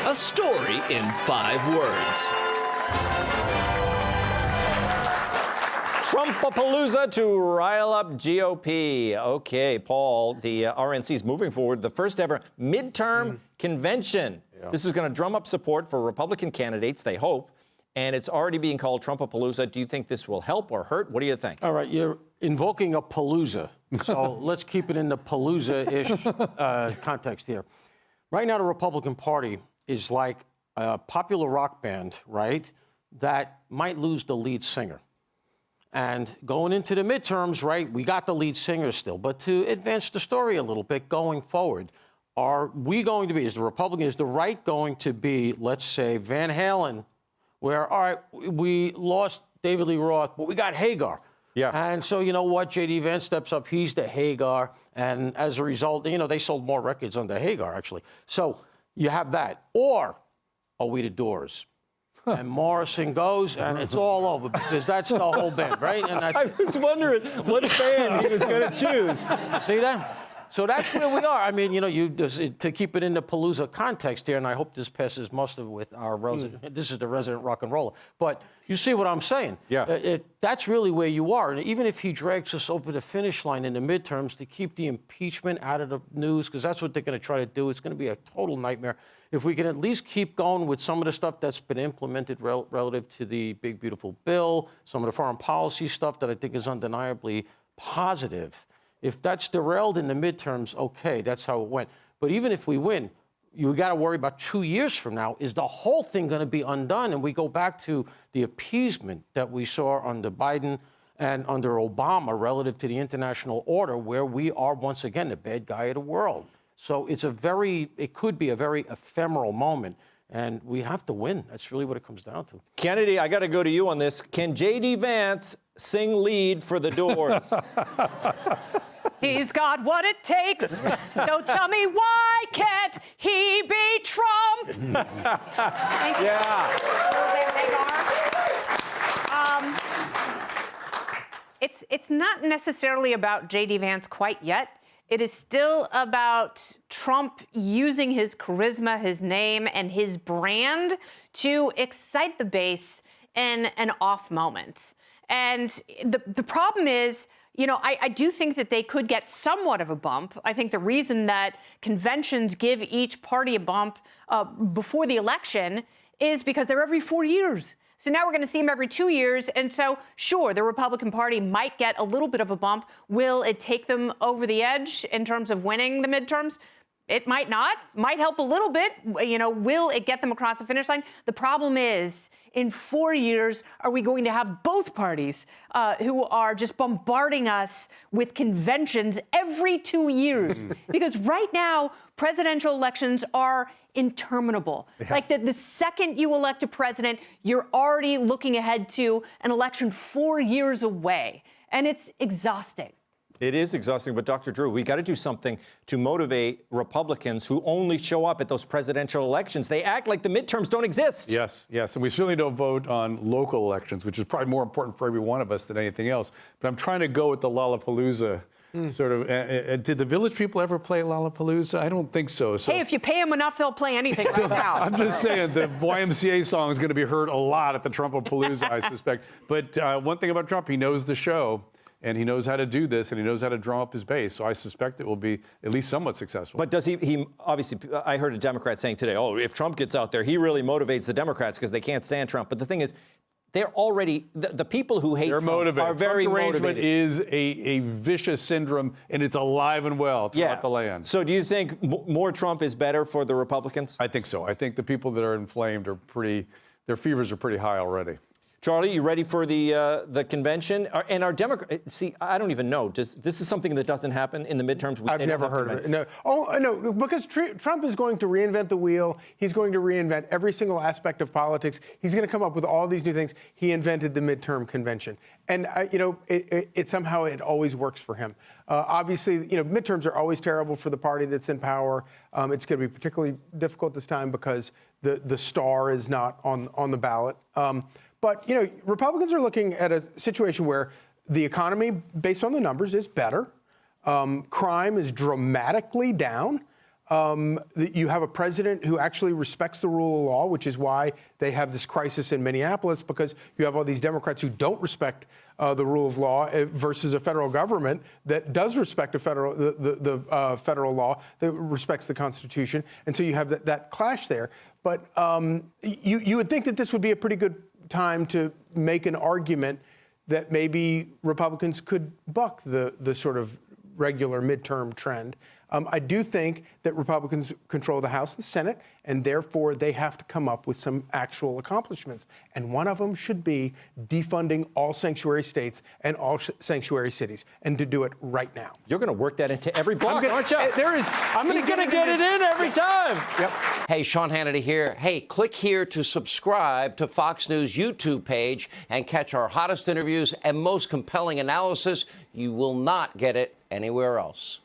A story in 5 words. Trump-a-Palooza to rile up GOP. Okay, Paul, the RNC is moving forward the first ever midterm convention. Yeah. This is going to drum up support for Republican candidates, they hope, and it's already being called Trump-a-Palooza. Do you think this will help or hurt? What do you think? All right, you're invoking a palooza, so let's keep it in the palooza-ish context here. Right now, the Republican Party is like a popular rock band, right, that might lose the lead singer. And going into the midterms, right, we got the lead singer still. But to advance the story a little bit going forward, are we going to be, is the right going to be, let's say, Van Halen, where, all right, we lost David Lee Roth, but we got Hagar. Yeah. And so, you know what, J.D. Vance steps up, he's the Hagar. And as a result, you know, they sold more records under Hagar, actually. So you have that. Or are we the Doors? And Morrison goes, and it's all over, because that's the whole band, right? And that's, I was wondering what band he was going to choose. See that? So that's where we are. I mean, you know, to keep it in the Palooza context here, and I hope this passes muster with our resident, this is the resident rock and roller, but you see what I'm saying? Yeah. That's really where you are. And even if he drags us over the finish line in the midterms to keep the impeachment out of the news, because that's what they're going to try to do, it's going to be a total nightmare. If we can at least keep going with some of the stuff that's been implemented relative to the big, beautiful bill, some of the foreign policy stuff that I think is undeniably positive. If that's derailed in the midterms, okay, that's how it went. But even if we win, you got to worry about 2 years from now, is the whole thing going to be undone? And we go back to the appeasement that we saw under Biden and under Obama relative to the international order, where we are once again the bad guy of the world. So it could be a very ephemeral moment, and we have to win. That's really what it comes down to. Kennedy, I got to go to you on this. Can J.D. Vance sing lead for the Doors? He's got what it takes, so tell me why can't he be Trump? Thank you. Yeah. It's not necessarily about J.D. Vance quite yet. It is still about Trump using his charisma, his name, and his brand to excite the base in an off moment. And the problem is, you know, I do think that they could get somewhat of a bump. I think the reason that conventions give each party a bump before the election is because they're every 4 years. So now we're going to see them every 2 years. And so, sure, the Republican Party might get a little bit of a bump. Will it take them over the edge in terms of winning the midterms? It might not. Might help a little bit. You know, will it get them across the finish line? The problem is, in 4 years, are we going to have both parties who are just bombarding us with conventions every 2 years? Because right now, presidential elections are interminable. Yeah. Like the second you elect a president, you're already looking ahead to an election 4 years away. And it's exhausting. It is exhausting, but Dr. Drew, we got to do something to motivate Republicans who only show up at those presidential elections. They act like the midterms don't exist. Yes, and we certainly don't vote on local elections, which is probably more important for every one of us than anything else. But I'm trying to go with the Lollapalooza sort of. Did the Village People ever play Lollapalooza? I don't think so. Hey, if you pay them enough, they'll play anything right now. I'm just saying the YMCA song is going to be heard a lot at the Trump-a-Palooza, I suspect. But one thing about Trump, he knows the show. And he knows how to do this, and he knows how to draw up his base. So I suspect it will be at least somewhat successful. But does he obviously, I heard a Democrat saying today, oh, if Trump gets out there, he really motivates the Democrats because they can't stand Trump. But the thing is, they're already, the people who hate Trump are very motivated. Trump derangement is a vicious syndrome, and it's alive and well throughout the land. So do you think more Trump is better for the Republicans? I think so. I think the people that are inflamed are their fevers are pretty high already. Charlie, you ready for the convention? And our Democrats, see, I don't even know. This is something that doesn't happen in the midterms. I've never heard of it. No. Oh, no, because Trump is going to reinvent the wheel. He's going to reinvent every single aspect of politics. He's going to come up with all these new things. He invented the midterm convention. And, it somehow it always works for him. Obviously, midterms are always terrible for the party that's in power. It's going to be particularly difficult this time because the star is not on the ballot. But, Republicans are looking at a situation where the economy, based on the numbers, is better. Crime is dramatically down. You have a president who actually respects the rule of law, which is why they have this crisis in Minneapolis, because you have all these Democrats who don't respect the rule of law versus a federal government that does respect the federal law, that respects the Constitution. And so you have that clash there. But you would think that this would be a pretty good time to make an argument that maybe Republicans could buck the sort of regular midterm trend. I do think that Republicans control the House and the Senate, and therefore they have to come up with some actual accomplishments. And one of them should be defunding all sanctuary states and all sanctuary cities, and to do it right now. You're going to work that into every block, aren't you? He's going to get it in every time. Yep. Hey, Sean Hannity here. Hey, click here to subscribe to Fox News YouTube page and catch our hottest interviews and most compelling analysis. You will not get it anywhere else.